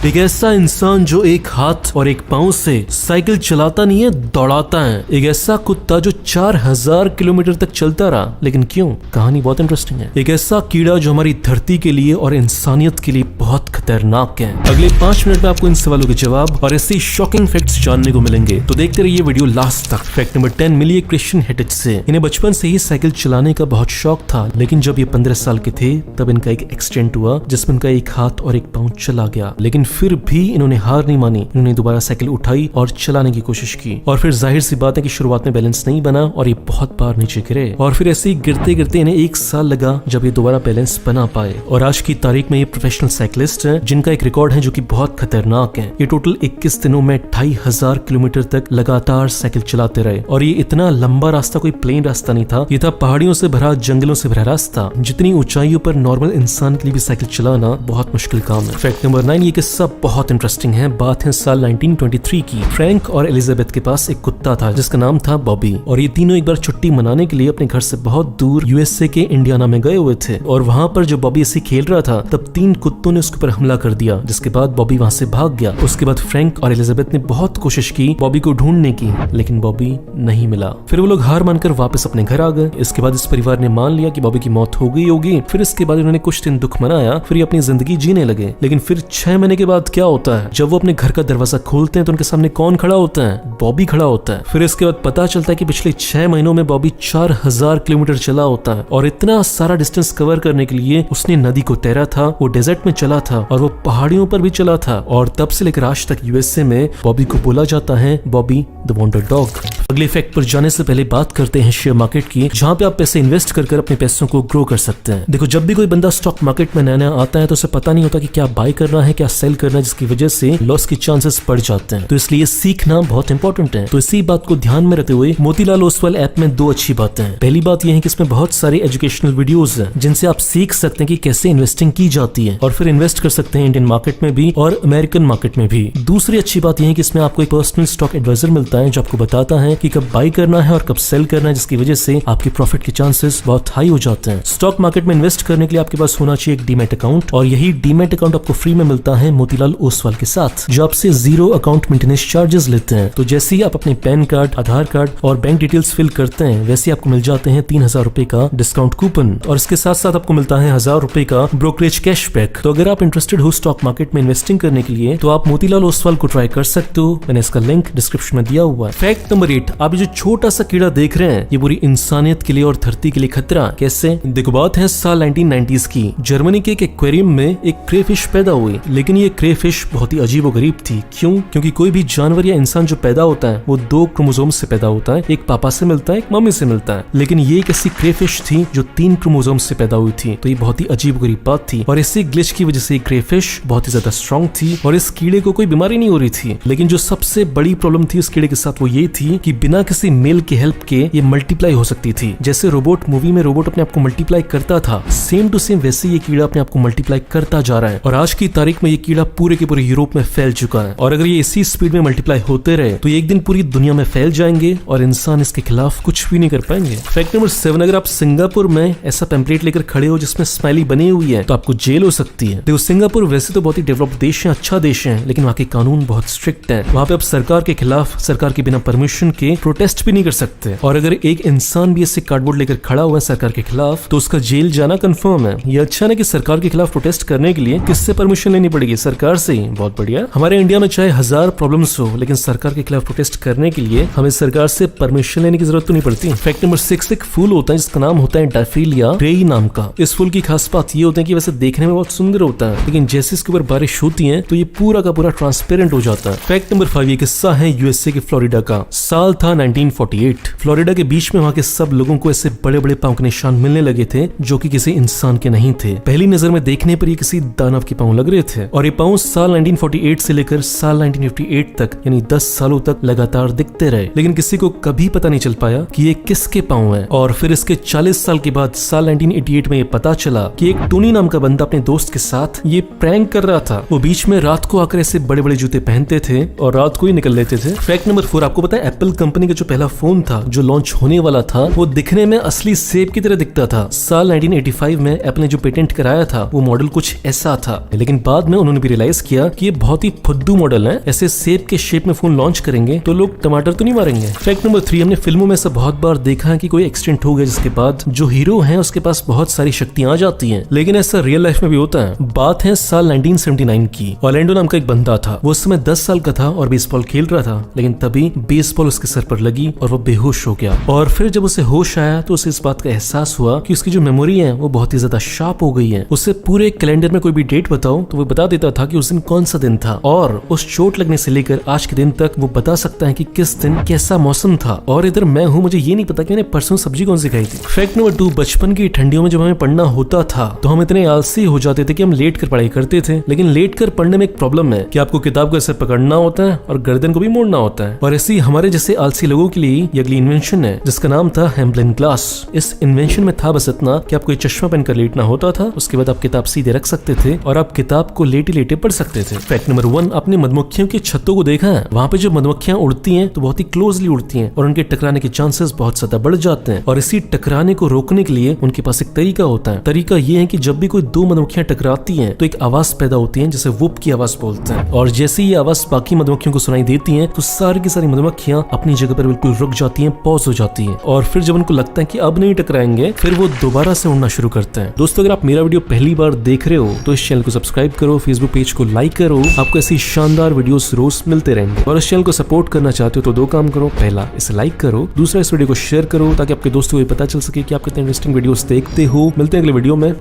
एक ऐसा इंसान जो एक हाथ और एक पांव से साइकिल चलाता नहीं है, दौड़ाता है। एक ऐसा कुत्ता जो 4000 किलोमीटर तक चलता रहा, लेकिन क्यों? कहानी बहुत इंटरेस्टिंग है। एक ऐसा कीड़ा जो हमारी धरती के लिए और इंसानियत के लिए बहुत खतरनाक है। अगले 5 मिनट में आपको इन सवालों के जवाब और ऐसे शॉकिंग फैक्ट्स जानने को मिलेंगे, तो देखते रहिए वीडियो लास्ट तक। फैक्ट नंबर 10 मिली क्रिश्चियन हेटिच से। इन्हें बचपन से ही साइकिल चलाने का बहुत शौक था, लेकिन जब ये 15 साल के थे तब इनका एक एक्सीडेंट हुआ जिसमें इनका एक हाथ और एक पांव चला गया। लेकिन फिर भी इन्होंने हार नहीं मानी, इन्होंने दोबारा साइकिल उठाई और चलाने की कोशिश की। और फिर जाहिर सी बात है कि शुरुआत में बैलेंस नहीं बना और ये बहुत बार नीचे गिरे, और फिर ऐसे ही गिरते गिरते इन्हें 1 साल लगा जब ये दोबारा बैलेंस बना पाए। और आज की तारीख में ये प्रोफेशनल साइकिलिस्ट है जिनका एक रिकॉर्ड है जो कि बहुत खतरनाक है। ये टोटल 21 दिनों में 2500 किलोमीटर तक लगातार साइकिल चलाते रहे। और ये इतना लंबा रास्ता कोई प्लेन रास्ता नहीं था, ये था पहाड़ियों से भरा, जंगलों से भरा रास्ता। जितनी ऊंचाइयों पर नॉर्मल इंसान के लिए भी साइकिल चलाना बहुत मुश्किल काम है। फैक्ट नंबर 9, ये किस्सा बहुत इंटरेस्टिंग है। बात है साल 1923 की। फ्रैंक और एलिजाबेथ के पास एक कुत्ता था जिसका नाम था बॉबी, और ये तीनों एक बार छुट्टी मनाने के लिए अपने घर से बहुत दूर यूएसए के इंडियाना में गए हुए थे। और वहां पर जब बॉबी ऐसे खेल रहा था तब 3 कुत्तों ने उसके ऊपर हमला कर दिया, जिसके बाद बॉबी वहां से भाग गया। उसके बाद फ्रैंक और एलिजाबेथ ने बहुत कोशिश की बॉबी को ढूंढने की, लेकिन बॉबी नहीं मिला। फिर वो लोग हार मानकर वापस अपने घर आ गए। इसके बाद इस परिवार ने मान लिया कि बॉबी की मौत हो गई होगी। फिर इसके बाद उन्होंने कुछ दिन दुख मनाया, फिर अपनी जिंदगी जीने लगे। लेकिन फिर 6 महीने के बाद क्या होता है, जब वो अपने घर का दरवाजा खोलते हैं तो उनके सामने कौन खड़ा होता है? बॉबी खड़ा होता है। फिर इसके बाद पता चलता है कि पिछले 6 महीनों में बॉबी 4000 किलोमीटर चला होता है, और इतना सारा डिस्टेंस कवर करने के लिए उसने नदी को तैरा था, वो डेजर्ट में चला था, और वो पहाड़ियों पर भी चला था। और तब से लेकर आज तक यूएसए में बॉबी को बोला जाता है बॉबी द वंडर डॉग। अगले फैक्ट पर जाने से पहले बात करते हैं शेयर मार्केट की, जहां पे आप पैसे इन्वेस्ट कर अपने पैसों को ग्रो कर सकते हैं। देखो, जब भी कोई बंदा स्टॉक मार्केट में नया आता है तो उसे पता नहीं होता कि क्या बाय करना है, क्या सेल करना है, जिसकी वजह से लॉस के चांसेस बढ़ जाते हैं। तो इसलिए सीखना बहुत इंपॉर्टेंट है। तो इसी बात को ध्यान में रखते हुए मोतीलाल ओसवाल ऐप में 2 अच्छी बातें हैं। पहली बात यह है कि इसमें बहुत सारी एजुकेशनल वीडियोस हैं जिनसे आप सीख सकते हैं कि कैसे इन्वेस्टिंग की जाती है, और फिर इन्वेस्ट कर सकते हैं इंडियन मार्केट में भी और अमेरिकन मार्केट में भी। दूसरी अच्छी बात यह है कि इसमें आपको एक पर्सनल स्टॉक एडवाइजर मिलता है जो आपको बताता है कि कब बाय करना है और कब सेल करना है, जिसकी वजह से आपके प्रॉफिट के चांसेस बहुत हाई हो जाते हैं। स्टॉक मार्केट में इन्वेस्ट करने के लिए आपके पास होना चाहिए एक डीमैट अकाउंट, और यही डीमैट अकाउंट आपको फ्री में मिलता है मोतीलाल ओसवाल के साथ, जो आपसे 0 अकाउंट मेंटेनेंस चार्जेस लेते हैं। तो जैसे ही आप अपने पैन कार्ड, आधार कार्ड और बैंक डिटेल्स फिल करते हैं, वैसे आपको मिल जाते हैं 3000 रुपए का डिस्काउंट कूपन, और इसके साथ साथ आपको मिलता है 1000 रुपए का ब्रोकरेज कैशबैक। तो अगर आप इंटरेस्टेड हो स्टॉक मार्केट में इन्वेस्टिंग करने के लिए, तो आप मोतीलाल ओसवाल को ट्राई कर सकते हो। मैंने इसका लिंक डिस्क्रिप्शन में दिया हुआ है। फैक्ट नंबर 8, आप जो छोटा सा कीड़ा देख रहे हैं, ये पूरी इंसानियत के लिए और धरती के लिए खतरा। कैसे? देखो, बात है साल 1990s की। जर्मनी के एक एक्वेरियम में एक क्रेफिश पैदा हुई, लेकिन ये क्रेफिश बहुत ही अजीबोगरीब थी। क्यों? क्योंकि कोई भी जानवर या इंसान जो पैदा होता है वो 2 क्रोमोसोम से पैदा होता है, एक पापा से मिलता है, एक मम्मी से मिलता है। लेकिन ये एक ऐसी क्रेफिश थी जो 3 क्रोमोसोम से पैदा हुई थी। तो ये बहुत ही अजीबोगरीब बात थी, और इसी ग्लिच की वजह से ये क्रेफिश बहुत ही ज्यादा स्ट्रॉन्ग थी और इस कीड़े को कोई बीमारी नहीं हो रही थी। लेकिन जो सबसे बड़ी प्रॉब्लम थी इस कीड़े के साथ वो ये थी कि बिना किसी मेल के हेल्प के ये मल्टीप्लाई हो सकती थी। जैसे रोबोट मूवी में रोबोट अपने आप को मल्टीप्लाई करता था, सेम टू सेम वैसे ये कीड़ा अपने आप को मल्टीप्लाई करता जा रहा है। और आज की तारीख में ये कीड़ा पूरे के पूरे यूरोप में फैल चुका है, और अगर ये इसी स्पीड में मल्टीप्लाई होते रहे तो ये एक दिन पूरी दुनिया में फैल जाएंगे और इंसान इसके खिलाफ कुछ भी नहीं कर पाएंगे। फैक्ट नंबर 7, अगर आप सिंगापुर में ऐसा पैम्पलेट लेकर खड़े हो जिसमें स्माइली बनी हुई है तो आपको जेल हो सकती है। देखो, सिंगापुर वैसे तो बहुत ही डेवलप्ड देश है, अच्छा देश है, लेकिन वहाँ के कानून बहुत स्ट्रिक्ट है। वहाँ पे आप सरकार के खिलाफ, सरकार के बिना परमिशन के प्रोटेस्ट भी नहीं कर सकते। और अगर एक इंसान भी ऐसे कार्डबोर्ड लेकर खड़ा हुआ है सरकार के खिलाफ तो उसका जेल जाना कंफर्म है। ये अच्छा ना कि सरकार के खिलाफ प्रोटेस्ट करने के लिए किससे परमिशन लेनी पड़ेगी? सरकार से ही। बहुत बढ़िया। हमारे इंडिया में चाहे 1000 प्रॉब्लम्स हो, लेकिन सरकार के खिलाफ प्रोटेस्ट करने के लिए हमें सरकार से परमिशन लेने की जरूरत तो नहीं पड़ती। फैक्ट नंबर 6, एक फूल होता है जिसका नाम होता है डाफिलिया रेई नाम का। इस फूल की खास बात ये होता है कि वैसे देखने में बहुत सुंदर होता है, लेकिन जैसे इसके ऊपर बारिश होती है तो ये पूरा का पूरा ट्रांसपेरेंट हो जाता है। फैक्ट नंबर 5, ये किस्सा है यूएसए के फ्लोरिडा का। साल था 1948। फ्लोरिडा के बीच में वहाँ के सब लोगों को ऐसे बड़े बड़े पांव के निशान मिलने लगे थे जो कि किसी इंसान के नहीं थे। पहली नजर में देखने पर ये किसी दानव के पांव लग रहे थे, और ये पांव साल 1948 से लेकर साल 1958 तक यानी 10 सालों तक लगातार दिखते रहे, लेकिन किसी को कभी पता नहीं चल पाया कि ये किसके पांव है। और फिर इसके 40 साल के बाद साल 1988 में ये पता चला कि एक टोनी नाम का बंदा अपने दोस्त के साथ ये प्रैंक कर रहा था। वो बीच में रात को आकर ऐसे बड़े बड़े जूते पहनते थे और रात को ही निकल लेते थे। फैक्ट नंबर 4, आपको पता है एप्पल कंपनी का जो पहला फोन था जो लॉन्च होने वाला था वो दिखने में असली सेब की तरह दिखता था। साल 1985 में एप्पल ने जो पेटेंट कराया था वो मॉडल कुछ ऐसा था, लेकिन बाद में उन्होंने भी भी रियलाइज किया कि ये बहुत ही फुद्दू मॉडल है, ऐसे सेब के शेप में फोन लॉन्च करेंगे तो लोग टमाटर तो नहीं मारेंगे। फैक्ट नंबर 3, हमने फिल्मों में से बहुत बार देखा है कि कोई एक्सीडेंट हो गया जिसके बाद जो हीरो है उसके पास बहुत सारी शक्तियां आ जाती हैं, लेकिन ऐसा रियल लाइफ में भी होता है। बात है साल 1979 की। ऑर्लैंडो नाम का एक बंदा था, वो उस समय 10 साल का था और बेसबॉल खेल रहा था, लेकिन तभी बेसबॉल उसके सर पर लगी और वो बेहोश हो गया। और फिर जब उसे होश आया तो उसे इस बात का एहसास हुआ कि उसकी जो मेमोरी है वो बहुत ही ज्यादा शार्प हो गई है। उसे पूरे कैलेंडर में कोई भी डेट बताओ तो वो बता देता था कि उस दिन कौन सा दिन था, और उस चोट लगने से लेकर आज के दिन तक वो बता सकता है कि किस दिन कैसा मौसम था। और इधर मैं हूँ, मुझे ये नहीं पता कि मैंने परसों सब्जी कौन सी खाई थी। फैक्ट नंबर 2, बचपन की ठंडियों में जब हमें पढ़ना होता था तो हम इतने आलसी हो जाते थे कि हम लेट कर पढ़ाई करते थे, लेकिन लेट कर पढ़ने में एक प्रॉब्लम है कि आपको किताब को ऐसे पकड़ना होता है और गर्दन को भी मोड़ना होता है। और ऐसी हमारे जैसे आलसी लोगों के लिए ये अगली इन्वेंशन है जिसका नाम था हेम्ब्लेन ग्लास। इस इन्वेंशन में था बस इतना कि आपको चश्मा पहनकर लेटना होता था, उसके बाद आप किताब सीधे रख सकते थे और आप किताब को लेटे लेटे पढ़ सकते थे। फैक्ट नंबर 1, आपने मधुमक्खियों की छत्तों को देखा है? वहाँ पे जब मधुमक्खियां उड़ती हैं तो बहुत ही क्लोजली उड़ती हैं और उनके टकराने के चांसेस बहुत ज्यादा बढ़ जाते हैं। और इसी टकराने को रोकने के लिए उनके पास एक तरीका होता है। तरीका ये है कि जब भी कोई दो मधुमक्खियां टकराती हैं तो एक आवाज पैदा होती है जिसे वुप की आवाज बोलते हैं, और जैसे ये आवाज बाकी मधुमक्खियों को सुनाई देती है तो सारी की सारी मधुमक्खियां अपनी जगह पर बिल्कुल रुक जाती हैं, पॉज हो जाती हैं। और फिर जब उनको लगता है कि अब नहीं टकराएंगे फिर वो दोबारा से उड़ना शुरू करते हैं। दोस्तों, अगर आप मेरा वीडियो पहली बार देख रहे हो तो इस चैनल को सब्सक्राइब करो, फेसबुक पेज को लाइक करो, आपको ऐसी शानदार वीडियोस रोज मिलते रहेंगे। और इस चैनल को सपोर्ट करना चाहते हो तो दो काम करो, पहला इसे लाइक करो, दूसरा इस वीडियो को शेयर करो ताकि आपके दोस्तों को पता चल सके कि आप कितने इंटरेस्टिंग वीडियोस देखते हो। मिलते हैं अगले वीडियो में।